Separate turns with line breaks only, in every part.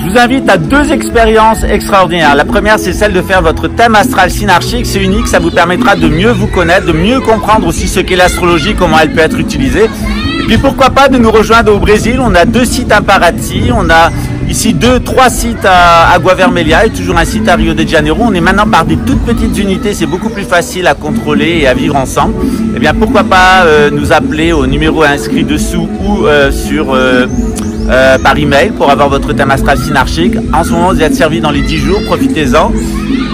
Je vous invite à 2 expériences extraordinaires. La première, c'est celle de faire votre thème astral synarchique. C'est unique, ça vous permettra de mieux vous connaître, de mieux comprendre aussi ce qu'est l'astrologie, comment elle peut être utilisée. Et puis pourquoi pas de nous rejoindre au Brésil. On a 2 sites à Paraty, on a ici 3 sites à Água Vermelha et toujours un site à Rio de Janeiro. On est maintenant par des toutes petites unités, c'est beaucoup plus facile à contrôler et à vivre ensemble. Eh bien pourquoi pas nous appeler au numéro inscrit dessous ou par email pour avoir votre thème astral synarchique. En ce moment, vous êtes servi dans les 10 jours, profitez-en.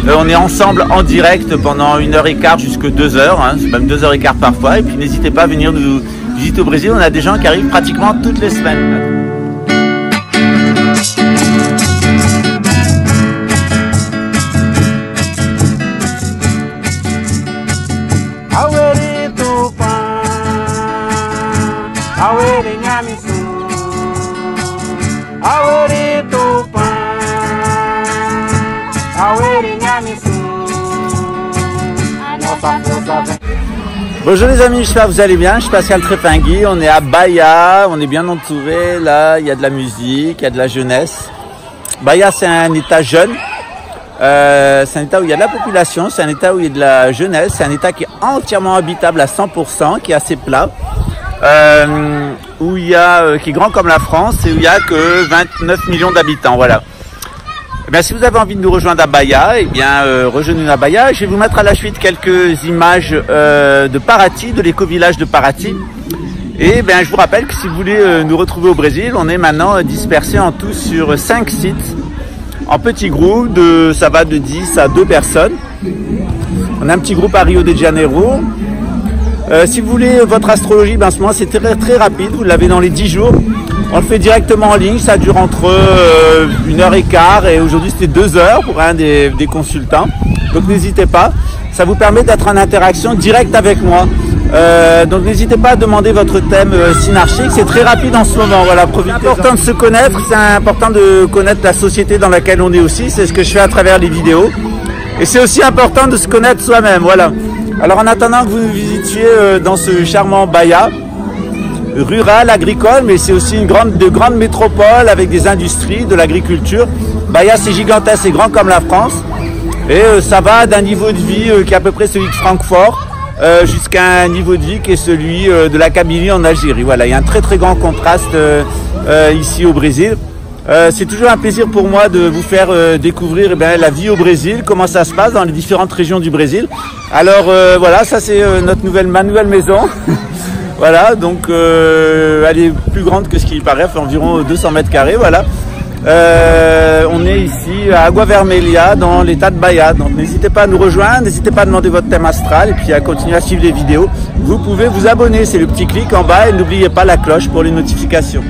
On est ensemble en direct pendant 1h15 jusqu'à 2h, hein, c'est même 2h15 parfois. Et puis n'hésitez pas à venir nous visiter au Brésil. On a des gens qui arrivent pratiquement toutes les semaines. Bonjour les amis, j'espère que vous allez bien. Je suis Pascal Trépingui, on est à Bahia, on est bien entouré. Là, il y a de la musique, il y a de la jeunesse. Bahia, c'est un état jeune. C'est un état où il y a de la population, c'est un état où il y a de la jeunesse, c'est un état qui est entièrement habitable à 100%, qui est assez plat. Où il y a, qui est grand comme la France et où il n'y a que 29 millions d'habitants, voilà. Eh bien, si vous avez envie de nous rejoindre à Bahia, eh bien, rejoignez-nous à Bahia. Je vais vous mettre à la suite quelques images de Paraty, de l'éco-village de Paraty. Et bien, je vous rappelle que si vous voulez nous retrouver au Brésil, on est maintenant dispersés en tout sur 5 sites, en petits groupes, ça va de 10 à 2 personnes. On a un petit groupe à Rio de Janeiro. Si vous voulez votre astrologie, ben, en ce moment, c'est très rapide. Vous l'avez dans les 10 jours. On le fait directement en ligne, ça dure entre 1h15 et aujourd'hui c'était 2 heures pour un des consultants. Donc n'hésitez pas, ça vous permet d'être en interaction directe avec moi. Donc n'hésitez pas à demander votre thème synarchique, c'est très rapide en ce moment. Voilà, profitez. C'est important de se connaître, c'est important de connaître la société dans laquelle on est aussi, c'est ce que je fais à travers les vidéos. Et c'est aussi important de se connaître soi-même, voilà. Alors en attendant que vous nous visitiez dans ce charmant Bahia, rural, agricole, mais c'est aussi de grandes métropoles avec des industries, de l'agriculture. Bahia, c'est gigantesque, c'est grand comme la France. Et ça va d'un niveau de vie qui est à peu près celui de Francfort jusqu'à un niveau de vie qui est celui de la Kabylie en Algérie. Voilà, il y a un très grand contraste ici au Brésil. C'est toujours un plaisir pour moi de vous faire découvrir la vie au Brésil, comment ça se passe dans les différentes régions du Brésil. Alors voilà, ça c'est ma nouvelle maison. Voilà, donc elle est plus grande que ce qui paraît, elle fait environ 200 mètres carrés, voilà. On est ici à Água Vermelha dans l'état de Bahia, donc n'hésitez pas à nous rejoindre, n'hésitez pas à demander votre thème astral et puis à continuer à suivre les vidéos. Vous pouvez vous abonner, c'est le petit clic en bas et n'oubliez pas la cloche pour les notifications.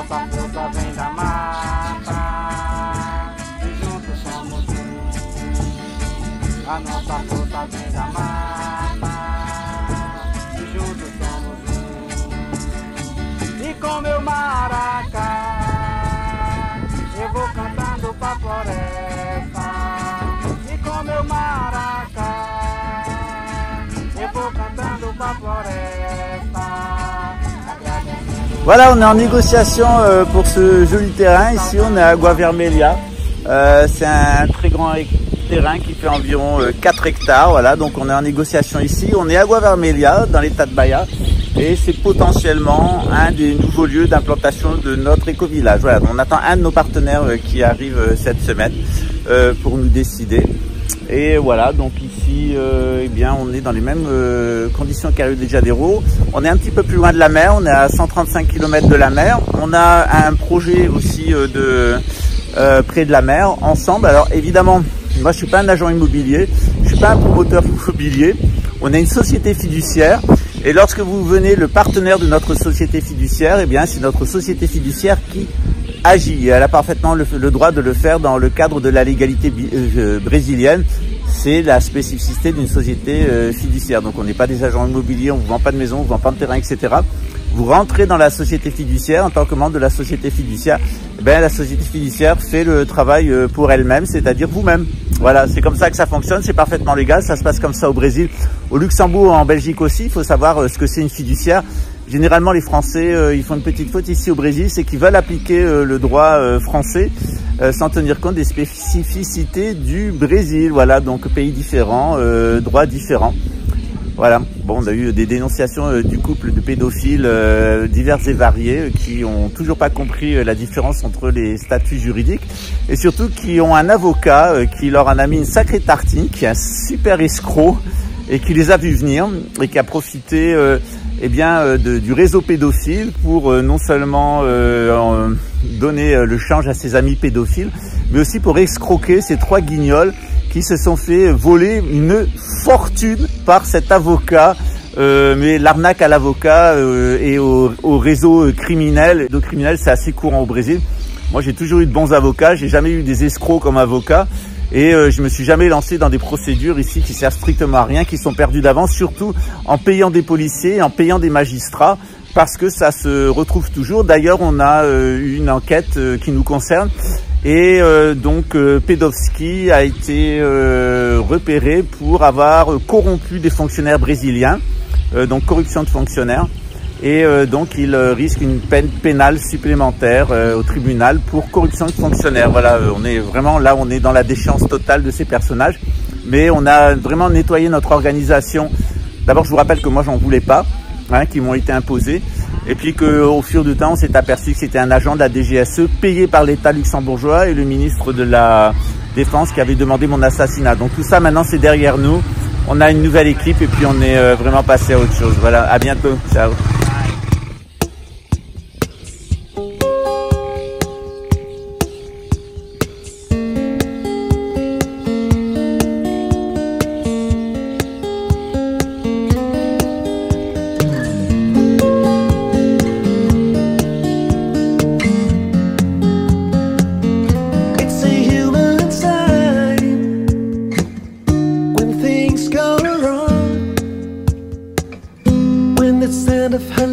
Nossa força vem da mata e juntos somos um. A nossa força vem da mata e juntos somos um. E com meu maracá eu vou cantando pra floresta. E com meu maracá eu vou cantando pra floresta.
Voilà, on est en négociation pour ce joli terrain. Ici, on est à Água Vermelha. C'est un très grand terrain qui fait environ 4 hectares. Voilà, donc on est en négociation ici. On est à Água Vermelha, dans l'état de Bahia. Et c'est potentiellement un des nouveaux lieux d'implantation de notre éco-village. Voilà, on attend un de nos partenaires qui arrive cette semaine pour nous décider. Et voilà, donc ici, eh bien, on est dans les mêmes conditions qu'à Rio de Janeiro. On est un petit peu plus loin de la mer, on est à 135 km de la mer. On a un projet aussi près de la mer, ensemble. Alors évidemment, moi je suis pas un agent immobilier, je suis pas un promoteur immobilier. On a une société fiduciaire. Et lorsque vous venez le partenaire de notre société fiduciaire, eh bien, c'est notre société fiduciaire qui agit. Elle a parfaitement le droit de le faire dans le cadre de la légalité brésilienne. c'est la spécificité d'une société fiduciaire. Donc on n'est pas des agents immobiliers, on ne vous vend pas de maison, on ne vous vend pas de terrain, etc. Vous rentrez dans la société fiduciaire en tant que membre de la société fiduciaire. Ben, la société fiduciaire fait le travail pour elle-même, c'est-à-dire vous-même. Voilà, c'est comme ça que ça fonctionne, c'est parfaitement légal, ça se passe comme ça au Brésil. Au Luxembourg, en Belgique aussi, il faut savoir ce que c'est une fiduciaire. Généralement, les Français, ils font une petite faute ici au Brésil, c'est qu'ils veulent appliquer le droit français sans tenir compte des spécificités du Brésil. Voilà, donc pays différents, droits différents. Voilà, bon, on a eu des dénonciations du couple de pédophiles divers et variés qui ont toujours pas compris la différence entre les statuts juridiques et surtout qui ont un avocat qui leur en a mis une sacrée tartine, qui est un super escroc et qui les a vus venir et qui a profité du réseau pédophile pour non seulement donner le change à ses amis pédophiles, mais aussi pour escroquer ces 3 guignols qui se sont fait voler une fortune par cet avocat, mais l'arnaque à l'avocat et au réseau criminel. Le criminel, c'est assez courant au Brésil. Moi, j'ai toujours eu de bons avocats, j'ai jamais eu des escrocs comme avocat et je me suis jamais lancé dans des procédures ici qui servent strictement à rien, qui sont perdues d'avance, surtout en payant des policiers, en payant des magistrats, parce que ça se retrouve toujours. D'ailleurs, on a une enquête qui nous concerne. Et donc Pedowski a été repéré pour avoir corrompu des fonctionnaires brésiliens, donc corruption de fonctionnaires. Et donc il risque une peine pénale supplémentaire au tribunal pour corruption de fonctionnaires. Voilà, on est vraiment là, on est dans la déchéance totale de ces personnages. Mais on a vraiment nettoyé notre organisation. D'abord, je vous rappelle que moi, j'en voulais pas, hein, qui m'ont été imposés. Et puis qu'au fur du temps, on s'est aperçu que c'était un agent de la DGSE payé par l'État luxembourgeois et le ministre de la Défense qui avait demandé mon assassinat. Donc tout ça, maintenant, c'est derrière nous. On a une nouvelle équipe et puis on est vraiment passé à autre chose. Voilà, à bientôt. Ciao.
The sound of her